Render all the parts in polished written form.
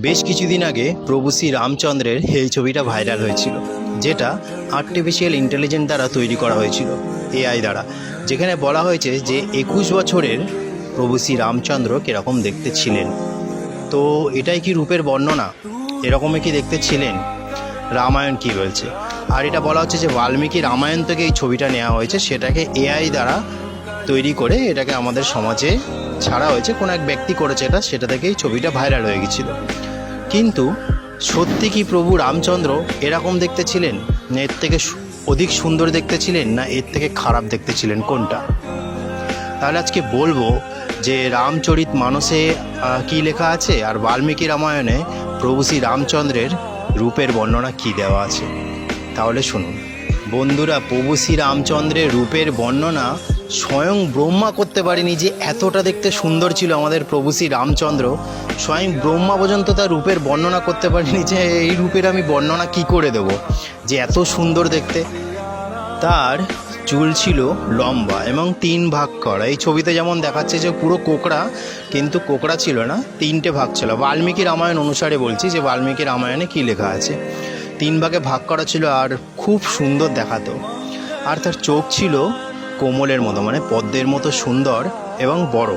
বেশ কিছুদিন আগে প্রভু শ্রী রামচন্দ্রের এই ছবিটা ভাইরাল হয়েছিল, যেটা আর্টিফিশিয়াল ইন্টেলিজেন্স দ্বারা তৈরি করা হয়েছিল, এআই দ্বারা, যেখানে বলা হয়েছে যে 21 বছরের প্রভু শ্রী রামচন্দ্র কীরকম দেখতে ছিলেন। তো এটাই কি রূপের বর্ণনা? এরকমই কি দেখতে ছিলেন? রামায়ণ কি বলছে? আর এটা বলা হচ্ছে যে বাল্মীকি রামায়ণ থেকে এই ছবিটা নেওয়া হয়েছে, সেটাকে এআই দ্বারা তৈরি করে এটাকে আমাদের সমাজে ছাড়া হয়েছে, কোনো এক ব্যক্তি করেছে এটা, সেটা থেকেই ছবিটা ভাইরাল হয়ে গেছিলো। কিন্তু সত্যি কি প্রভু রামচন্দ্র এরকম দেখতে ছিলেন, না এর থেকে অধিক সুন্দর দেখতে ছিলেন, না এর থেকে খারাপ দেখতে ছিলেন, কোনটা? তাহলে আজকে বলবো যে রামচরিত মানসে কী লেখা আছে আর বাল্মীকি রামায়ণে প্রভু শ্রী রামচন্দ্রের রূপের বর্ণনা কী দেওয়া আছে। তাহলে শুনুন বন্ধুরা, প্রভু শ্রী রামচন্দ্রের রূপের বর্ণনা স্বয়ং ব্রহ্মা করতে পারেনি যে এতটা দেখতে সুন্দর ছিল আমাদের প্রভু শ্রী রামচন্দ্র। স্বয়ং ব্রহ্মা পর্যন্ত তার রূপের বর্ণনা করতে পারেনি যে এই রূপের আমি বর্ণনা কি করে দেব, যে এত সুন্দর দেখতে। তার চুল ছিল লম্বা এবং 3 ভাগ করা। এই ছবিতে যেমন দেখাচ্ছে যে পুরো কোকড়া, কিন্তু কোকড়া ছিল না, 3টে ভাগ ছিল। বাল্মীকি রামায়ণ অনুসারে বলছি যে বাল্মীকি রামায়ণে কী লেখা আছে, 3 ভাগে ভাগ করা ছিল আর খুব সুন্দর দেখাতো। আর তার চোখ ছিল কোমলের মতো, মানে পদ্মের মতো সুন্দর এবং বড়।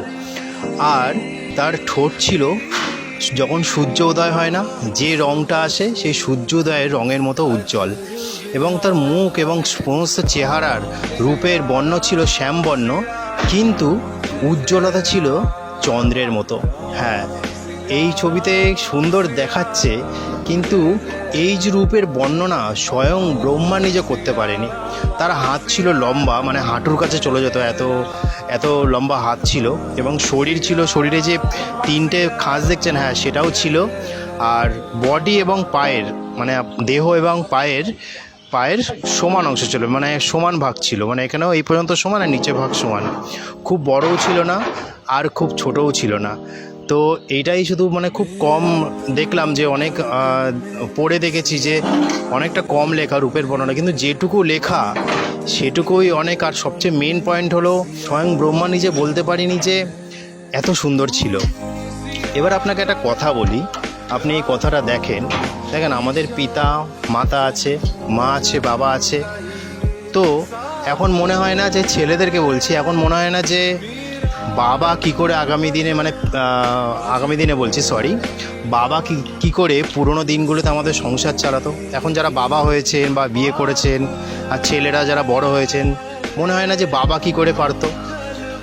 আর তার ঠোঁট ছিল যখন সূর্য উদয় হয় না, যে রঙটা আসে সেই সূর্যোদয়ের রঙের মতো উজ্জ্বল। এবং তার মুখ এবং সমস্ত চেহারার রূপের বর্ণ ছিল শ্যামবর্ণ, কিন্তু উজ্জ্বলতা ছিল চন্দ্রের মতো। হ্যাঁ, এই ছবিতে সুন্দর দেখাচ্ছে, কিন্তু এই যে রূপের বর্ণনা স্বয়ং ব্রহ্মা নিজে করতে পারেনি। তার হাত ছিল লম্বা, মানে হাঁটুর কাছে চলে যেত, এত লম্বা হাত ছিল। এবং শরীর ছিল, শরীরে যে 3টে খাঁজ দেখছেন, হ্যাঁ সেটাও ছিল। আর বডি এবং পায়ের, মানে দেহ এবং পায়ের সমান অংশ ছিল, মানে সমান ভাগ ছিল, মানে এখানেও এই পর্যন্ত সমান আর নিচে ভাগ সমান। খুব বড়ও ছিল না আর খুব ছোটও ছিল না। তো এইটাই শুধু মানে খুব কম দেখলাম, যে অনেক পড়ে দেখেছি যে অনেকটা কম লেখা রূপের বর্ণনা, কিন্তু যেটুকু লেখা সেটুকুই অনেক। আর সবচেয়ে মেন পয়েন্ট হলো স্বয়ং ব্রহ্মা নিজে বলতে পারিনি যে এত সুন্দর ছিল। এবার আপনাকে একটা কথা বলি, আপনি এই কথাটা দেখেন আমাদের পিতা মাতা আছে, মা আছে, বাবা আছে। তো এখন মনে হয় না যে, ছেলেদেরকে বলছি, এখন মনে হয় না যে বাবা কি করে আগামী দিনে বলছি সরি, বাবা কি করে পুরোনো দিনগুলোতে আমাদের সংসার চালাতো। এখন যারা বাবা হয়েছেন বা বিয়ে করেছেন, আর ছেলেরা যারা বড় হয়েছেন, মনে হয় না যে বাবা কি করে পারতো।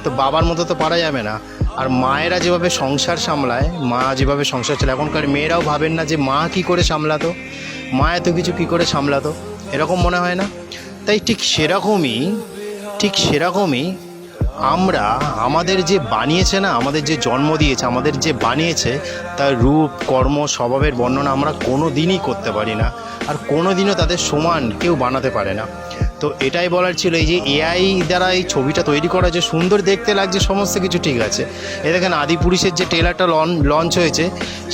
তো বাবার মতো তো পারা যাবে না। আর মায়েরা যেভাবে সংসার সামলায়, মা যেভাবে সংসার চালায়, এখনকার মেয়েরাও ভাবেন না যে মা কি করে সামলাতো, মা এত কিছু কী করে সামলাতো, এরকম মনে হয় না? তাই ঠিক সেরকমই আমরা আমাদের যে বানিয়েছে না, আমাদের যে জন্ম দিয়েছে, আমাদের যে বানিয়েছে, তার রূপ, কর্ম, স্বভাবের বর্ণনা আমরা কোনো দিনই করতে পারি না, আর কোনো দিনও তাদের সমান কেউ বানাতে পারে না। তো এটাই বলার ছিল, এই যে এআই দ্বারা এই ছবিটা তৈরি করা, যে সুন্দর দেখতে লাগছে সমস্ত কিছু ঠিক আছে। এ দেখেন আদিপুরুষের যে ট্রেলারটা লঞ্চ হয়েছে,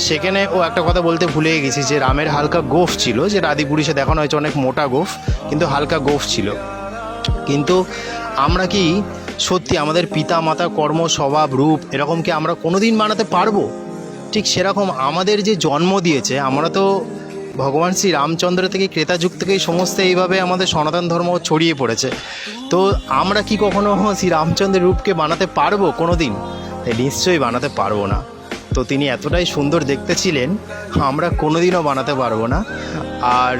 সেখানে ও একটা কথা বলতে ভুলে গেছি, যে রামের হালকা গোঁফ ছিল, যেটা আদিপুরুষে দেখানো হয়েছে অনেক মোটা গোঁফ, কিন্তু হালকা গোঁফ ছিল। কিন্তু আমরা কি সত্যি আমাদের পিতা মাতা কর্ম, স্বভাব, রূপ এরকম কি আমরা কোনো দিন বানাতে পারবো? ঠিক সেরকম আমাদের যে জন্ম দিয়েছে, আমরা তো ভগবান শ্রী রামচন্দ্র থেকে, ক্রেতা যুগ থেকেই সমস্ত এইভাবে আমাদের সনাতন ধর্ম ছড়িয়ে পড়েছে। তো আমরা কি কখনো শ্রী রামচন্দ্রের রূপকে বানাতে পারবো কোনো দিন? তাই নিশ্চয়ই বানাতে পারবো না। তো তিনি এতটাই সুন্দর দেখতে ছিলেন, আমরা কোনো দিনও বানাতে পারবো না। আর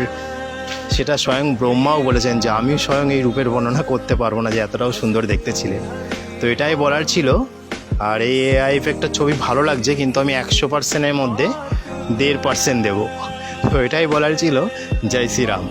সেটা স্বয়ং ব্রহ্মাও বলেছেন যে আমিও স্বয়ং এই রূপের বর্ণনা করতে পারবো না, যে এতটাও সুন্দর দেখতে ছিলেন। তো এটাই বলার ছিল। আর এই এআই ইফেক্টের ছবি ভালো লাগছে, কিন্তু আমি 100%-এর মধ্যে 1.5% দেবো। তো এটাই বলার ছিল। জয় শ্রীরাম।